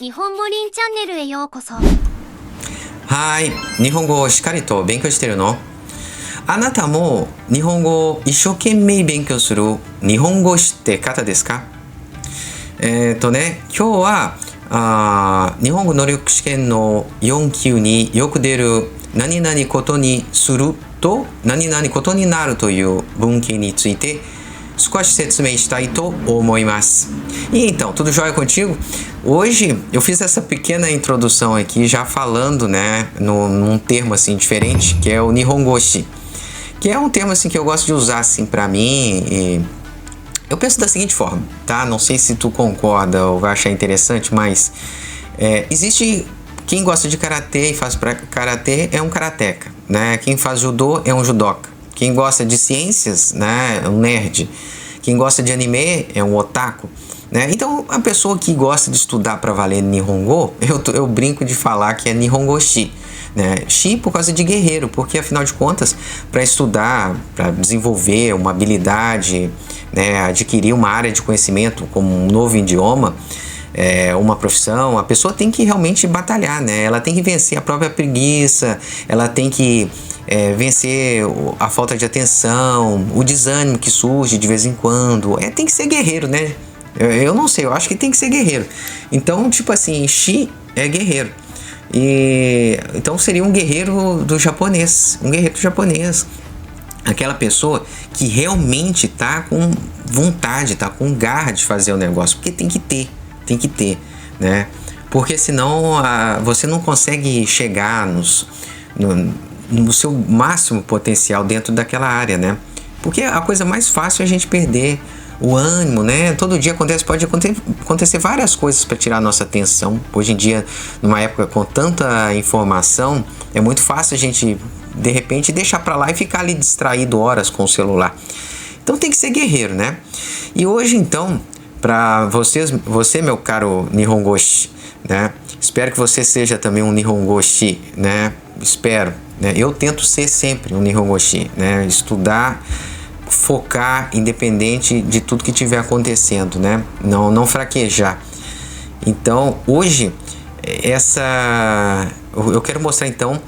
日本語リンチャンネルへようこそ。はい、日本語をしっかりと勉強してるの？あなたも日本語を一生懸命勉強する日本語師って方ですか？今日は日本語能力試験の4級によく出る何々ことにすると何々ことになるという文型について少し説明したいと思います。E então, tudo jóia contigo? Hoje eu fiz essa pequena introdução aqui já falando, né, num termo assim diferente, que é o Nihongoshi, que é um termo assim que eu gosto de usar assim para mim e eu penso da seguinte forma, tá? Não sei se tu concorda ou vai achar interessante, mas existe quem gosta de karatê e faz karatê é um karateca, né? Quem faz judô é um judoca. Quem gosta de ciências, né, é um nerd. Quem gosta de anime é um otaku, né? Então, a pessoa que gosta de estudar para valer Nihongo, eu brinco de falar que é Nihongoshi, né? Shi por causa de guerreiro, porque afinal de contas, para estudar, para desenvolver uma habilidade, né, adquirir uma área de conhecimento como um novo idioma, uma profissão, a pessoa tem que realmente batalhar, né? Ela tem que vencer a própria preguiça, ela tem que vencer a falta de atenção, o desânimo que surge de vez em quando. Tem que ser guerreiro, né? Eu não sei, eu acho que tem que ser guerreiro. Então, tipo assim, Shi é guerreiro. E então seria um guerreiro do japonês, aquela pessoa que realmente tá com vontade, tá com garra de fazer o negócio, porque tem que ter, né? Porque senão você não consegue chegar no seu máximo potencial dentro daquela área, né? Porque a coisa mais fácil é a gente perder o ânimo, né? Todo dia pode acontecer várias coisas para tirar a nossa atenção. Hoje em dia, numa época com tanta informação, é muito fácil a gente, de repente, deixar para lá e ficar ali distraído horas com o celular. Então tem que ser guerreiro, né? E hoje, então, para você, meu caro Nihongoshi, né? Espero que você seja também um Nihongoshi, né? Espero, né? Eu tento ser sempre um Nihongoshi, né? Estudar, focar, independente de tudo que estiver acontecendo, né? Não fraquejar. Então, hoje, eu quero mostrar, então,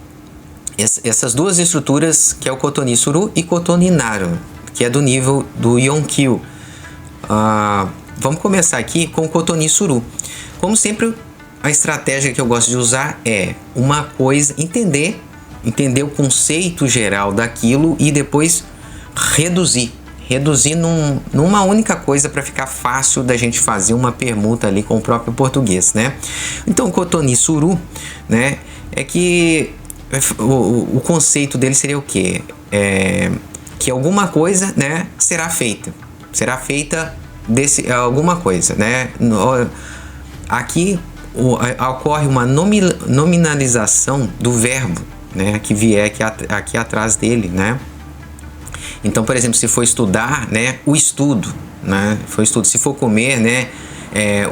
essas duas estruturas, que é o Kotoni Suru e Kotoni Naru, que é do nível do Yonkyu. Vamos começar aqui com o Kotoni Suru. Como sempre, a estratégia que eu gosto de usar é uma coisa, entender o conceito geral daquilo e depois reduzir numa única coisa para ficar fácil da gente fazer uma permuta ali com o próprio português, né? Então, o Kotoni Suru, né, é que o conceito dele seria o quê? Que alguma coisa, né, será feita alguma coisa, né? Aqui ocorre uma nominalização do verbo, né, que vier aqui atrás dele, né? Então, por exemplo, se for estudar, né, o estudo, né? Se for comer, né,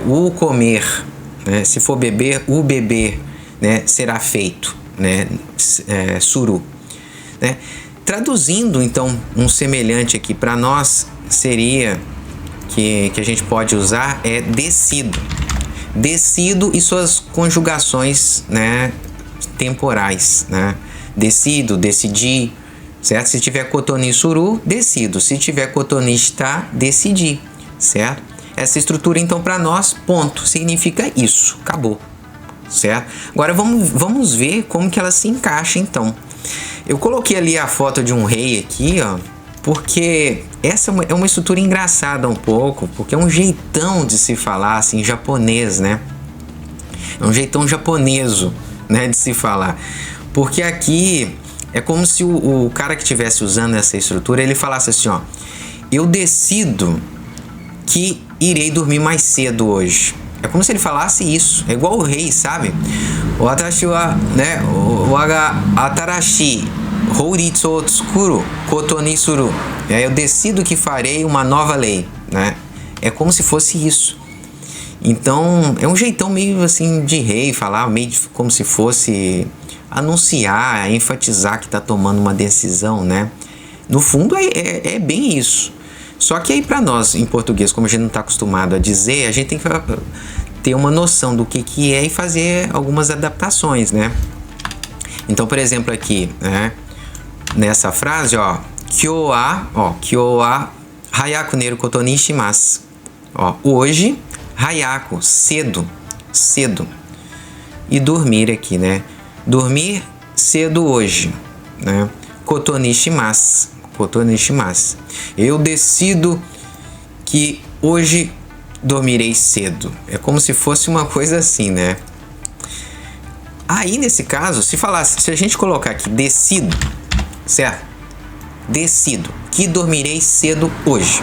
o comer, né? Se for beber, o beber, né, será feito, né? Suru, né? Traduzindo, então, um semelhante aqui para nós seria que a gente pode usar decido e suas conjugações, né, temporais, né? Decido, decidi, certo? Se tiver Kotoni Suru, decido. Se tiver Kotoni Shita, decidi, certo? Essa estrutura, então, para nós, ponto, significa isso, acabou, certo? Agora vamos ver como que ela se encaixa, então. Eu coloquei ali a foto de um rei aqui, ó, porque essa é uma estrutura engraçada um pouco, porque é um jeitão de se falar assim, japonês, né? É um jeitão japoneso, né, de se falar. Porque aqui é como se o cara que estivesse usando essa estrutura, ele falasse assim, ó: eu decido que irei dormir mais cedo hoje. É como se ele falasse isso. É igual o rei, sabe? O Atarashi wa, né? O Atarashi Houritsu o tsukuru Kotoni Suru. Eu decido que farei uma nova lei, né? É como se fosse isso. Então, é um jeitão meio assim de rei falar, meio como se fosse anunciar, enfatizar que está tomando uma decisão, né? No fundo, é bem isso. Só que aí para nós, em português, como a gente não está acostumado a dizer, a gente ter uma noção do que é e fazer algumas adaptações, né? Então, por exemplo, aqui, né? Nessa frase, ó, Kyou wa hayaku neru koto ni shimasu. Ó, hoje, hayaku, cedo, cedo. E dormir aqui, né? Dormir cedo hoje, né? Koto ni shimasu, koto ni shimasu. Eu decido que hoje dormirei cedo. É como se fosse uma coisa assim, né? Aí, nesse caso, se a gente colocar aqui decido, certo? Decido que dormirei cedo hoje.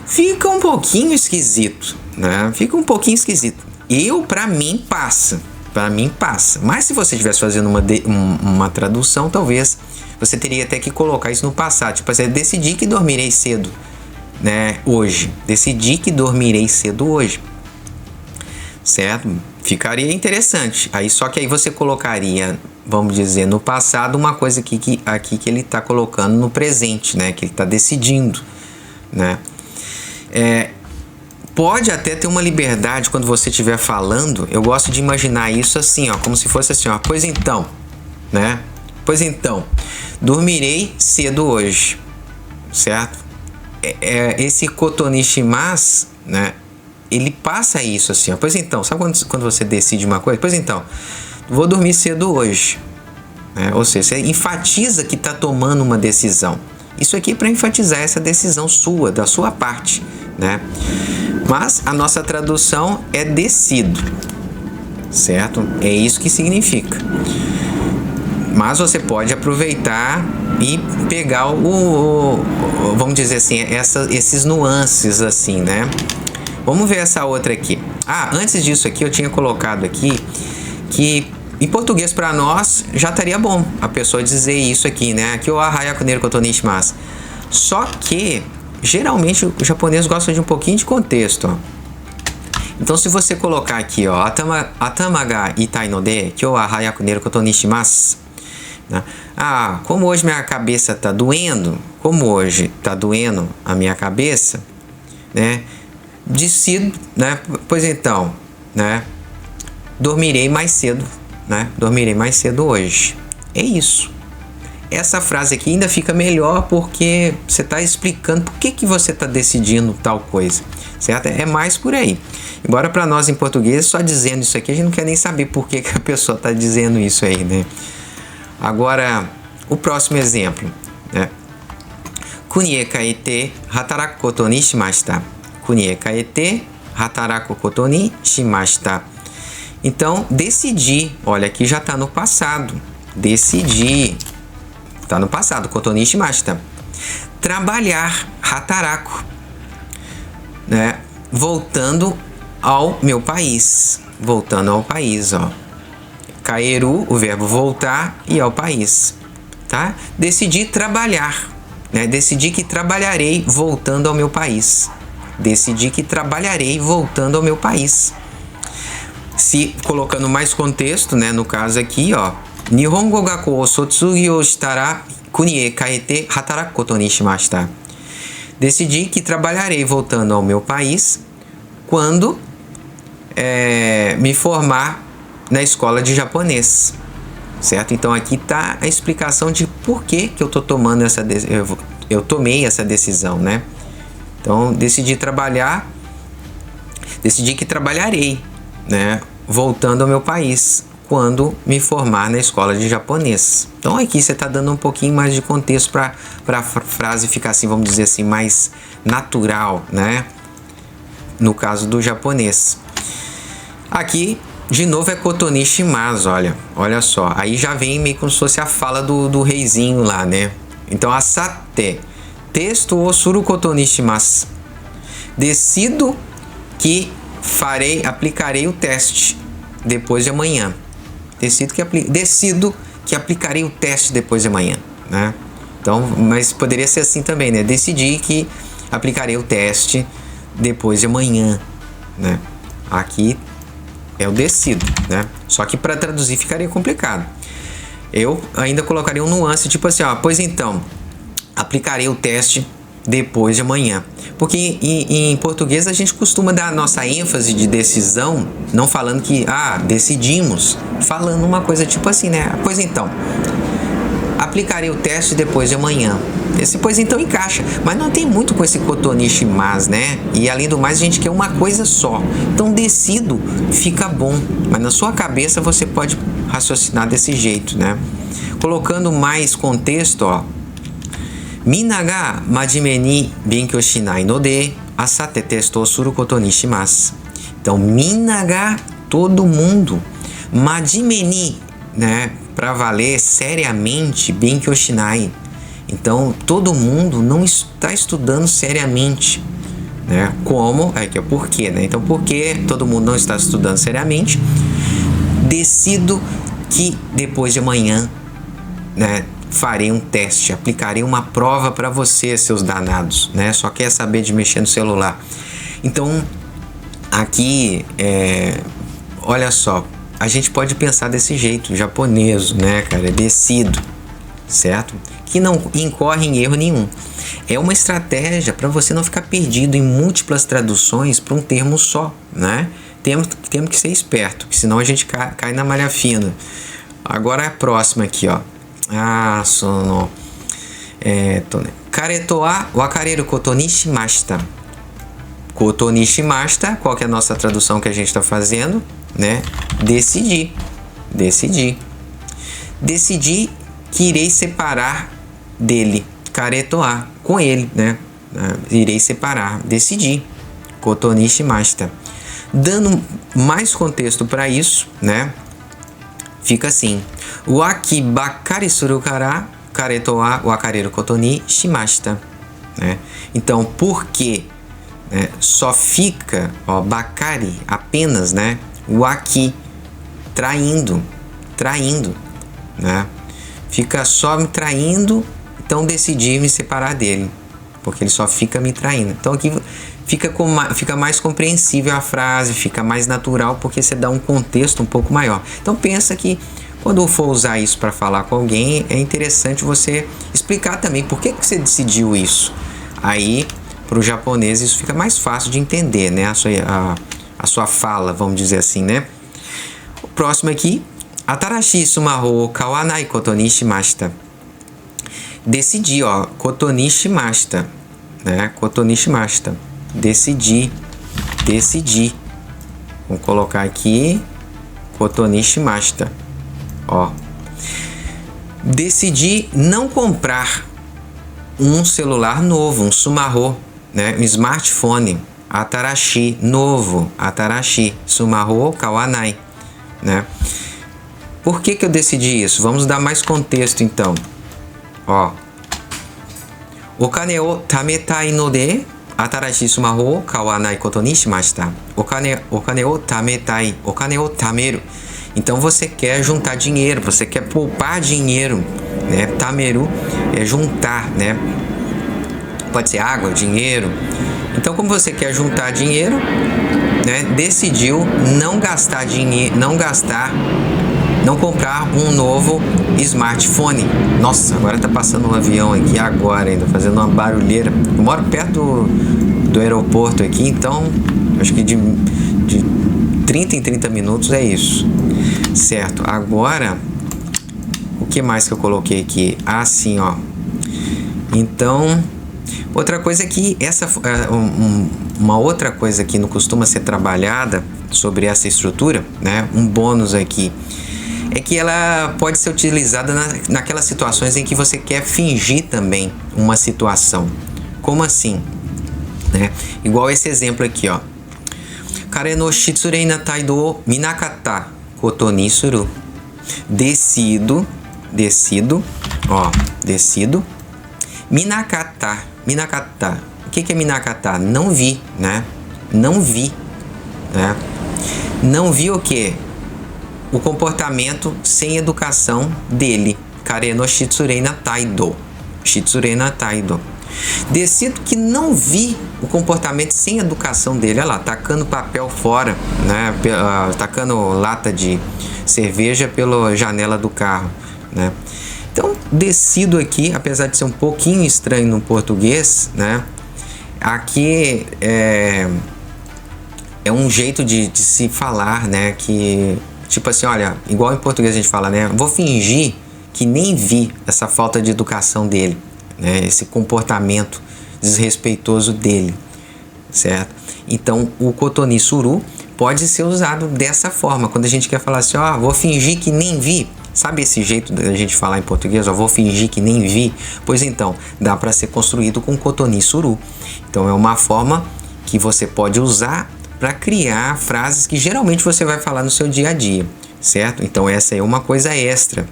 Fica um pouquinho esquisito, né? Fica um pouquinho esquisito. Pra mim, passa. Pra mim, passa. Mas se você estivesse fazendo uma tradução, talvez você teria até que colocar isso no passado. Tipo assim, decidi que dormirei cedo, né? Hoje. Decidi que dormirei cedo hoje. Certo? Ficaria interessante. Só que aí você colocaria, vamos dizer, no passado uma coisa aqui que ele está colocando no presente, né? Que ele está decidindo, né? Pode até ter uma liberdade quando você estiver falando. Eu gosto de imaginar isso assim, ó, como se fosse assim, ó. Pois então, né? Pois então, dormirei cedo hoje, certo? Esse koto ni shimasu, né? Ele passa isso assim, ó. Pois então, sabe quando você decide uma coisa? Pois então, vou dormir cedo hoje, né? Ou seja, você enfatiza que está tomando uma decisão. Isso aqui é para enfatizar essa decisão sua, da sua parte, né? Mas a nossa tradução é decido, certo? É isso que significa. Mas você pode aproveitar e pegar vamos dizer assim, esses nuances assim, né? Vamos ver essa outra aqui. Antes disso aqui eu tinha colocado aqui que em português para nós já estaria bom a pessoa dizer isso aqui, né? Kyou wa hayaku neru koto ni shimasu. Só que geralmente o japonês gosta de um pouquinho de contexto, ó. Então se você colocar aqui, ó, atama ga itai no de kyou wa hayaku neru koto ni shimasu, né? Como hoje minha cabeça tá doendo, a minha cabeça, né? Decido, né? Pois então, né? Dormirei mais cedo, né? Dormirei mais cedo hoje. É isso. Essa frase aqui ainda fica melhor porque você está explicando por que você está decidindo tal coisa, certo? É mais por aí. Embora para nós em português, só dizendo isso aqui, a gente não quer nem saber por que a pessoa está dizendo isso aí, né? Agora, o próximo exemplo, né? Kunie kaete hataraku koto ni shimashita. Kunie kaete hataraku koto ni shimashita. Então, decidi. Olha, aqui já está no passado. Decidi. Está no passado. Koto ni shimashita. Trabalhar. Hataraku. Né? Voltando ao meu país. Voltando ao país, ó. Kaeru, o verbo voltar, e ao país. Tá? Decidi trabalhar. Né? Decidi que trabalharei voltando ao meu país. Decidi que trabalharei voltando ao meu país. Se colocando mais contexto, né, no caso aqui, ó, Nihongo gakou o sotsugyou shitara kunie kaete hataraku koto ni shimashita. Decidi que trabalharei voltando ao meu país quando me formar na escola de japonês, certo? Então aqui tá a explicação de por que eu tô tomando eu tomei essa decisão, né? Então, decidi que trabalharei, né, voltando ao meu país, quando me formar na escola de japonês. Então, aqui você está dando um pouquinho mais de contexto para a frase ficar assim, vamos dizer assim, mais natural, né, no caso do japonês. Aqui, de novo, é koto ni shimasu, olha só. Aí já vem meio como se fosse a fala do reizinho lá, né. Então, asate. Texto o suru koto ni shimasu. Decido que aplicarei o teste depois de amanhã. Decido que aplicarei o teste depois de amanhã, né? Então, mas poderia ser assim também, né? Decidi que aplicarei o teste depois de amanhã, né? Aqui é o decido, né? Só que para traduzir ficaria complicado. Eu ainda colocaria um nuance, tipo assim, ó, pois então, aplicarei o teste depois de amanhã. Porque em português a gente costuma dar a nossa ênfase de decisão, não falando que, decidimos, falando uma coisa tipo assim, né? Pois então, aplicarei o teste depois de amanhã. Esse pois então encaixa, mas não tem muito com esse kotonishi mas, né? E além do mais, a gente quer uma coisa só. Então decido fica bom, mas na sua cabeça você pode raciocinar desse jeito, né? Colocando mais contexto, ó. Minna ga majime ni benkyou shinai no de asate testo o suru koto ni shimasu. Então, minna ga, todo mundo, majime ni, né? Para valer seriamente, benkyou shinai. Então, todo mundo não está estudando seriamente, né? Como? Aqui é o porquê, né? Então, por que todo mundo não está estudando seriamente? Decido que depois de amanhã, né, farei um teste, aplicarei uma prova para você, seus danados, né? Só quer saber de mexer no celular. Então, aqui, olha só, a gente pode pensar desse jeito, japonês, né, cara? Decido, certo? Que não incorre em erro nenhum. É uma estratégia para você não ficar perdido em múltiplas traduções para um termo só, né? Temos que ser esperto, porque senão a gente cai na malha fina. Agora a próxima aqui, ó. Sono. Kareto wa wakareru koto ni shimashita. Koto ni shimashita, qual que é a nossa tradução que a gente está fazendo, né? Decidi que irei separar dele, karetoa, com ele, né? Irei separar, decidi, koto ni shimashita. Dando mais contexto para isso, né? Fica assim: waki bakari suru kara karetoa wakareru koto ni shimashita, né? Então, por que, né, só fica, ó, bakari, apenas, né? Waki, traindo, né? Fica só me traindo, então decidi me separar dele, porque ele só fica me traindo. Então aqui fica mais compreensível a frase, fica mais natural, porque você dá um contexto um pouco maior. Então pensa que quando for usar isso para falar com alguém, é interessante você explicar também por que você decidiu isso. Aí, para o japonês, isso fica mais fácil de entender, né? A sua fala, vamos dizer assim, né? O próximo aqui. Atarashi sumaho o kawanai koto ni shimashita. Decidi, ó, koto ni shimashita, né? Koto ni shimashita. Decidi. Vamos colocar aqui koto ni shimashita. Ó. Decidi não comprar um celular novo, um sumaho, né? Um smartphone. Atarashi, novo. Atarashi. Sumaho kawanai, né? Por que eu decidi isso? Vamos dar mais contexto então. Ó. Okane o tametai no de atarashi sumaho o kawanai koto ni shimashita. Okane o tametai. Okane o tameru. Então você quer juntar dinheiro, você quer poupar dinheiro, né? Tameru é juntar, né? Pode ser água, dinheiro. Então, como você quer juntar dinheiro, né? Decidiu não gastar dinheiro, não comprar um novo smartphone. Nossa, agora tá passando um avião aqui agora ainda, fazendo uma barulheira. Eu moro perto do aeroporto aqui, então acho que de 30 em 30 minutos é isso. Certo, agora o que mais que eu coloquei aqui? Assim, ó. Então, outra coisa que uma outra coisa que não costuma ser trabalhada sobre essa estrutura, né? Um bônus aqui é que ela pode ser utilizada naquelas situações em que você quer fingir também uma situação. Como assim? Né? Igual esse exemplo aqui, ó. Kare no shitsurei na taido minakata koto ni suru. Decido. Minakata. O que é minakata? Não vi, né? Não vi o quê? O comportamento sem educação dele. Kare no shitsurei na taido. Decido que não vi o comportamento sem educação dele. Olha lá, tacando papel fora, né? Tacando lata de cerveja pela janela do carro, né? Então, decido aqui, apesar de ser um pouquinho estranho no português, né? Aqui é um jeito de se falar, né? Que, tipo assim, olha, igual em português a gente fala, né? Vou fingir que nem vi essa falta de educação dele, né? Esse comportamento desrespeitoso dele, certo? Então, o kotoni suru pode ser usado dessa forma, quando a gente quer falar assim, ó, vou fingir que nem vi. Sabe esse jeito da gente falar em português, ó, vou fingir que nem vi? Pois então, dá para ser construído com kotoni suru. Então, é uma forma que você pode usar para criar frases que geralmente você vai falar no seu dia a dia, certo? Então, essa é uma coisa extra.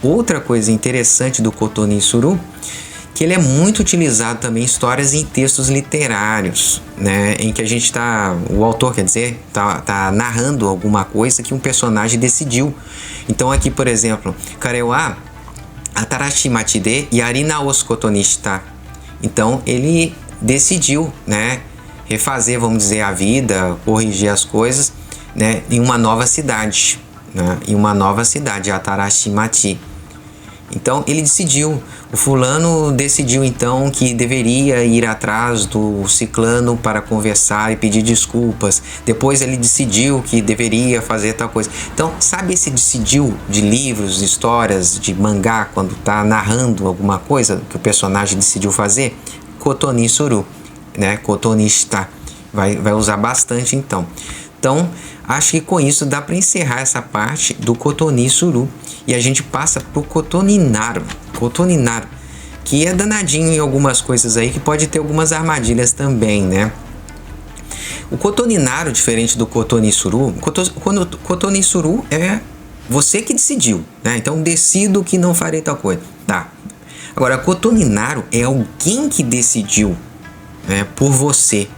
Outra coisa interessante do kotoni suru, que ele é muito utilizado também em histórias e em textos literários, né? Em que a gente o autor, quer dizer, tá narrando alguma coisa que um personagem decidiu. Então aqui, por exemplo, Karewa Atarashi de Yari naosu koto ni shita. Então ele decidiu, né, refazer, vamos dizer, a vida, corrigir as coisas, né, em uma nova cidade, né? Em uma nova cidade, Atarashi. Então ele decidiu, o fulano decidiu então que deveria ir atrás do ciclano para conversar e pedir desculpas. Depois ele decidiu que deveria fazer tal coisa. Então, sabe esse decidiu de livros, de histórias, de mangá, quando está narrando alguma coisa que o personagem decidiu fazer? Kotoni suru, né? Kotoni shita. Vai usar bastante então. Então, acho que com isso dá para encerrar essa parte do kotoni suru e a gente passa pro kotoni naru, que é danadinho em algumas coisas aí, que pode ter algumas armadilhas também, né? O kotoni naru, diferente do kotoni suru, kotoni suru é você que decidiu, né? Então, decido que não farei tal coisa, tá? Agora, kotoni naru é alguém que decidiu, né, por você.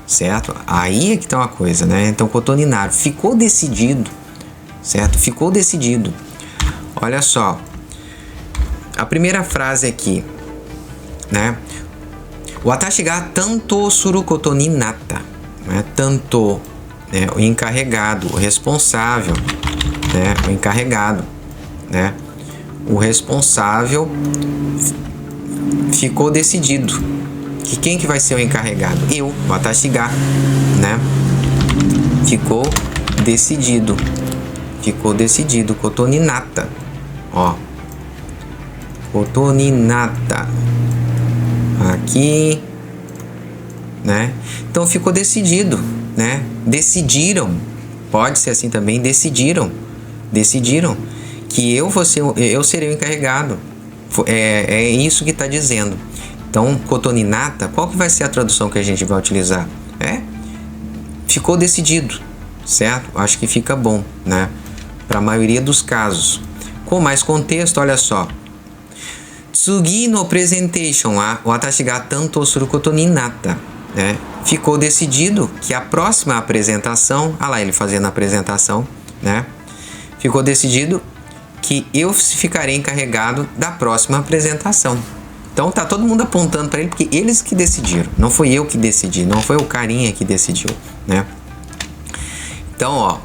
Certo? Aí é que tá uma coisa, né? Então, kotoni naru, ficou decidido, certo? Ficou decidido. Olha só, a primeira frase aqui, né? Watashi ga tanto suru koto ni natta, né? Tanto, né? O encarregado, o responsável, né? O encarregado, né? O responsável ficou decidido. Que quem que vai ser o encarregado? Eu, watashi ga, né? Ficou decidido. Ficou decidido. Kotoni natta. Ó. Kotoni natta. Aqui, né? Então ficou decidido, né? Decidiram. Pode ser assim também. Decidiram que eu serei o encarregado. É isso que está dizendo. Então, kotoni natta, qual que vai ser a tradução que a gente vai utilizar? Ficou decidido, certo? Acho que fica bom, né? Para a maioria dos casos. Com mais contexto, olha só. Tsugi no presentation wa watashi ga tantou suru koto ni natta, né? Ficou decidido que a próxima apresentação, olha lá ele fazendo a apresentação, né? Ficou decidido que eu ficarei encarregado da próxima apresentação. Então tá todo mundo apontando para ele, porque eles que decidiram. Não foi eu que decidi, não foi o carinha que decidiu, né? Então, ó,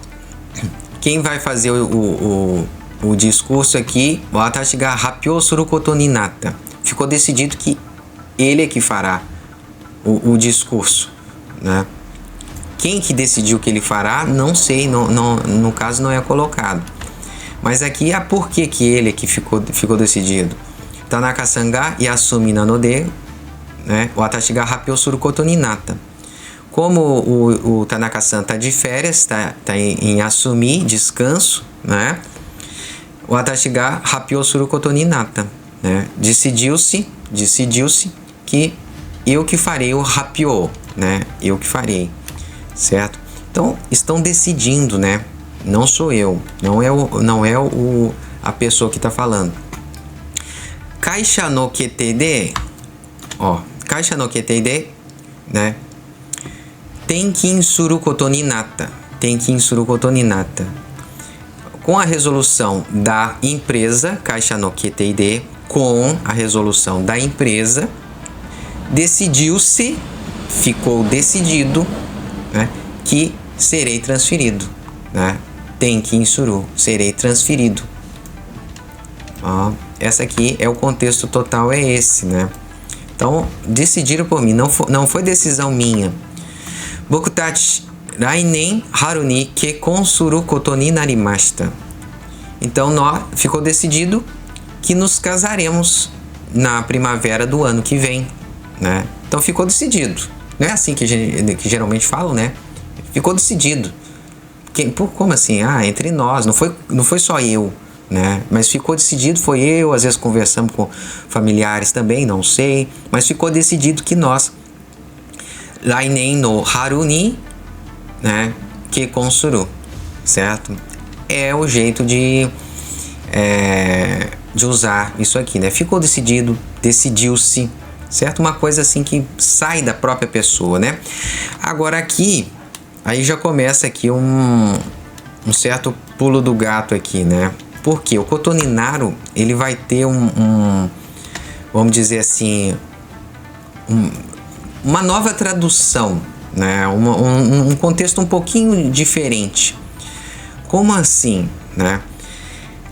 quem vai fazer o discurso aqui, watashi ga happyou suru koto ni natta. Ficou decidido que ele é que fará o discurso, né? Quem que decidiu que ele fará, não sei, no caso não é colocado. Mas aqui é por que ele é que ficou decidido. Tanaka-san ga yasumi nanode, né? Watashi ga happyou suru koto ni natta. Como o Tanaka-san está de férias, tá em assumir, descanso, né? Watashi ga happyou suru koto ni natta, né? Decidiu-se que eu que farei o happyou, né? Eu que farei, certo? Então, estão decidindo, né? Não sou eu, não é a pessoa que está falando. Kaisha no kete de, ó, kaisha no kete de, né? Tenkin suru koto ni natta. Tenkin suru koto ni natta. Com a resolução da empresa, kaisha no kete de, com a resolução da empresa, decidiu-se, ficou decidido, né, que serei transferido, né? Tenkin suru, serei transferido. Ó, essa aqui é o contexto total, é esse, né? Então, decidiram por mim, não foi decisão minha. Bokutachi Rainen haru ni kekkon suru koto ni narimashita. Então, ficou decidido que nos casaremos na primavera do ano que vem, né? Então, ficou decidido. Não é assim que geralmente falam, né? Ficou decidido. Como assim? Entre nós, não foi só eu, né? Mas ficou decidido, foi eu, às vezes conversamos com familiares também, não sei, mas ficou decidido que nós, Lainen no haru ni, né, kekkon suru, certo? É o jeito de usar isso aqui, né? Ficou decidido, decidiu-se, certo? Uma coisa assim que sai da própria pessoa, né? Agora aqui, aí já começa aqui um certo pulo do gato aqui, né? Porque o Kotoninaru, ele vai ter vamos dizer assim, uma nova tradução, né? Um contexto um pouquinho diferente. Como assim, né?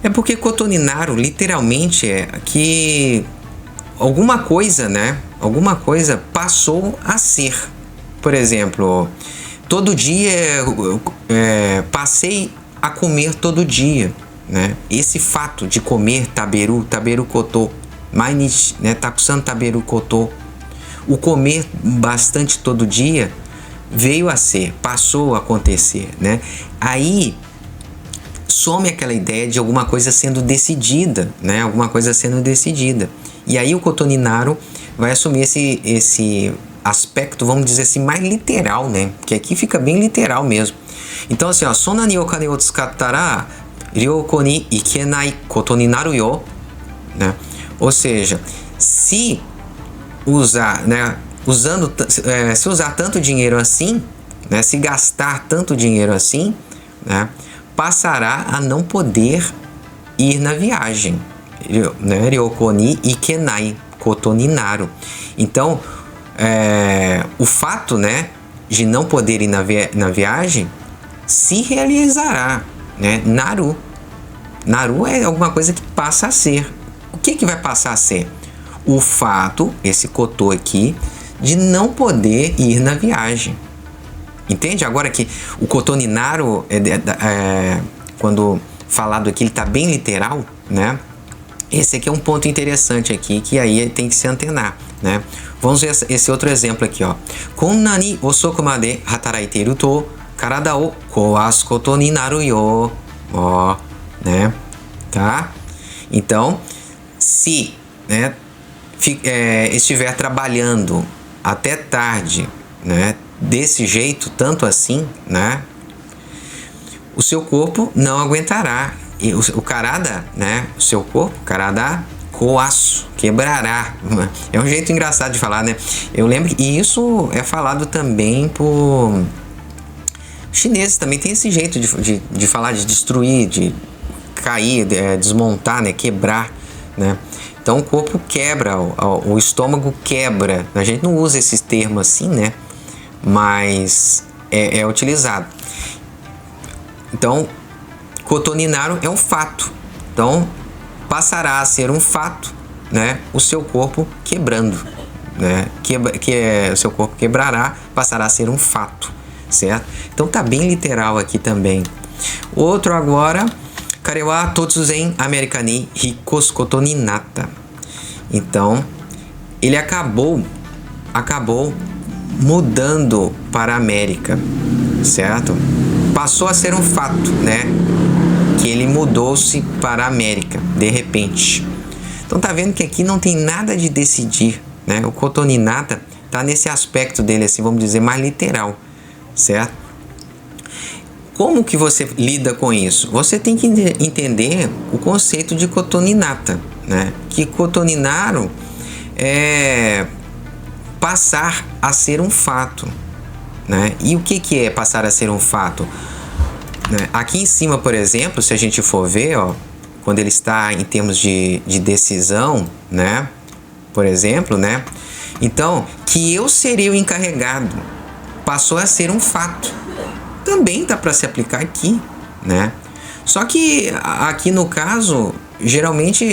É porque Kotoninaru literalmente é que alguma coisa, né? Alguma coisa passou a ser. Por exemplo, todo dia passei a comer todo dia, né? Esse fato de comer taberu koto, mainichi, né? Takusan taberu koto, o comer bastante todo dia veio a ser, passou a acontecer, né? Aí some aquela ideia de alguma coisa sendo decidida, né? Alguma coisa sendo decidida. E aí o Kotoninaru vai assumir esse aspecto, vamos dizer assim, mais literal, né? Que aqui fica bem literal mesmo. Então assim, ó, sonna ni okane o tsukattara ryoko ni ikenai koto ni naru yo, né? Ou seja, se usar, né, se usar tanto dinheiro assim, né, se gastar tanto dinheiro assim, né, passará a não poder ir na viagem, né? Ryoko ni ikenai koto ni naru. Então, o fato, né, de não poder ir na viagem se realizará, né? Naru é alguma coisa que passa a ser. O que vai passar a ser? O fato, esse koto aqui, de não poder ir na viagem. Entende? Agora que o Kotoninaru, quando falado aqui, ele está bem literal, né? Esse aqui é um ponto interessante aqui, que aí tem que se antenar, né? Vamos ver esse outro exemplo aqui, ó. Konna ni osoku made hataraiteru to karada o kowasu koto ni naru yo. Ó, né? Tá? Então, se, né, estiver trabalhando até tarde, né, desse jeito, tanto assim, né, o seu corpo não aguentará. E o karada, né, o seu corpo, karada, kowasu, quebrará. É um jeito engraçado de falar, né? Eu lembro que isso é falado também por chineses, também tem esse jeito de falar, de destruir, de cair, desmontar, né, quebrar, né? Então o corpo quebra, o estômago quebra. A gente não usa esses termos assim, né? Mas é utilizado. Então, Kotoninaru é um fato. Então, passará a ser um fato, né? O seu corpo quebrando, né? O seu corpo quebrará, passará a ser um fato, certo? Então tá bem literal aqui também. Outro agora, Kare wa totsuzen Amerika ni hikkosu koto ni natta. Então, ele acabou mudando para a América, certo? Passou a ser um fato, né? Que ele mudou-se para a América, de repente. Então tá vendo que aqui não tem nada de decidir, né? O koto ni natta tá nesse aspecto dele, assim, vamos dizer, mais literal, certo? Como que você lida com isso? Você tem que entender o conceito de Kotoninaru, né? Que Kotoninaru é passar a ser um fato, né? E o que é passar a ser um fato? Né? Aqui em cima, por exemplo, se a gente for ver, ó, quando ele está em termos de decisão, né? Por exemplo, né? Então, que eu seria o encarregado passou a ser um fato. Também dá para se aplicar aqui, né? Só que aqui no caso geralmente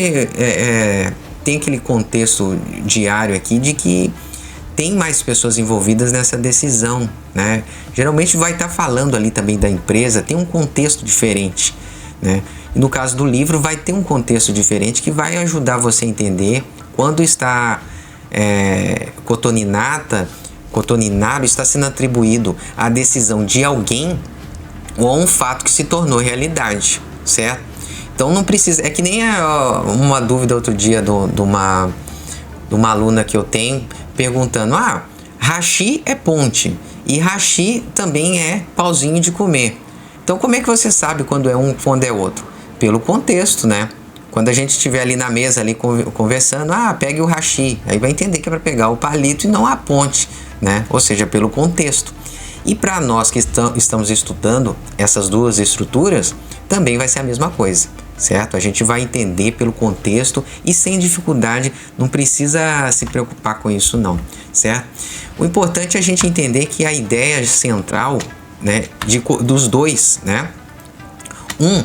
tem aquele contexto diário aqui de que tem mais pessoas envolvidas nessa decisão, né? Geralmente vai estar falando ali também da empresa, tem um contexto diferente, né? E no caso do livro vai ter um contexto diferente que vai ajudar você a entender quando está cotoninado, está sendo atribuído à decisão de alguém ou a um fato que se tornou realidade, certo? Então não precisa, é que nem uma dúvida outro dia de uma aluna que eu tenho perguntando, hashi é ponte e hashi também é pauzinho de comer. Então como é que você sabe quando é um, quando é outro? Pelo contexto, né? Quando a gente estiver ali na mesa ali conversando, pegue o hashi, aí vai entender que é para pegar o palito e não a ponte, né? Ou seja, pelo contexto. E para nós que estamos estudando essas duas estruturas, também vai ser a mesma coisa, certo? A gente vai entender pelo contexto e sem dificuldade, não precisa se preocupar com isso não, certo? O importante é a gente entender que a ideia central, né, dos dois, né? Um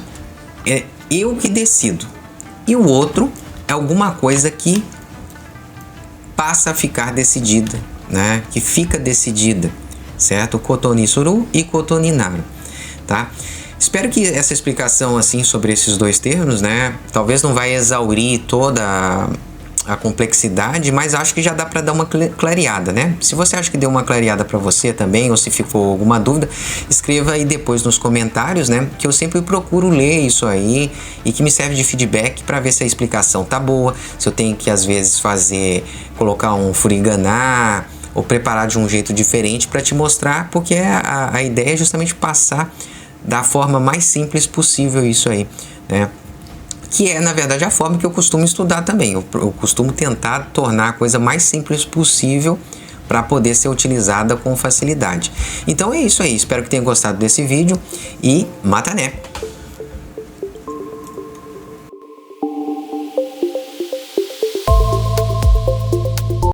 é eu que decido e o outro é alguma coisa que passa a ficar decidida, né? Que fica decidida, certo? Kotonisuru e kotoninaru, tá? Espero que essa explicação assim sobre esses dois termos, né, talvez não vai exaurir toda a complexidade, mas acho que já dá para dar uma clareada, né? Se você acha que deu uma clareada para você também, ou se ficou alguma dúvida, escreva aí depois nos comentários, né? Que eu sempre procuro ler isso aí e que me serve de feedback para ver se a explicação tá boa, se eu tenho que às vezes colocar um furiganá ou preparar de um jeito diferente para te mostrar, porque a ideia é justamente passar da forma mais simples possível isso aí, né? Que é, na verdade, a forma que eu costumo estudar também. Eu costumo tentar tornar a coisa mais simples possível para poder ser utilizada com facilidade. Então é isso aí. Espero que tenha gostado desse vídeo e matané!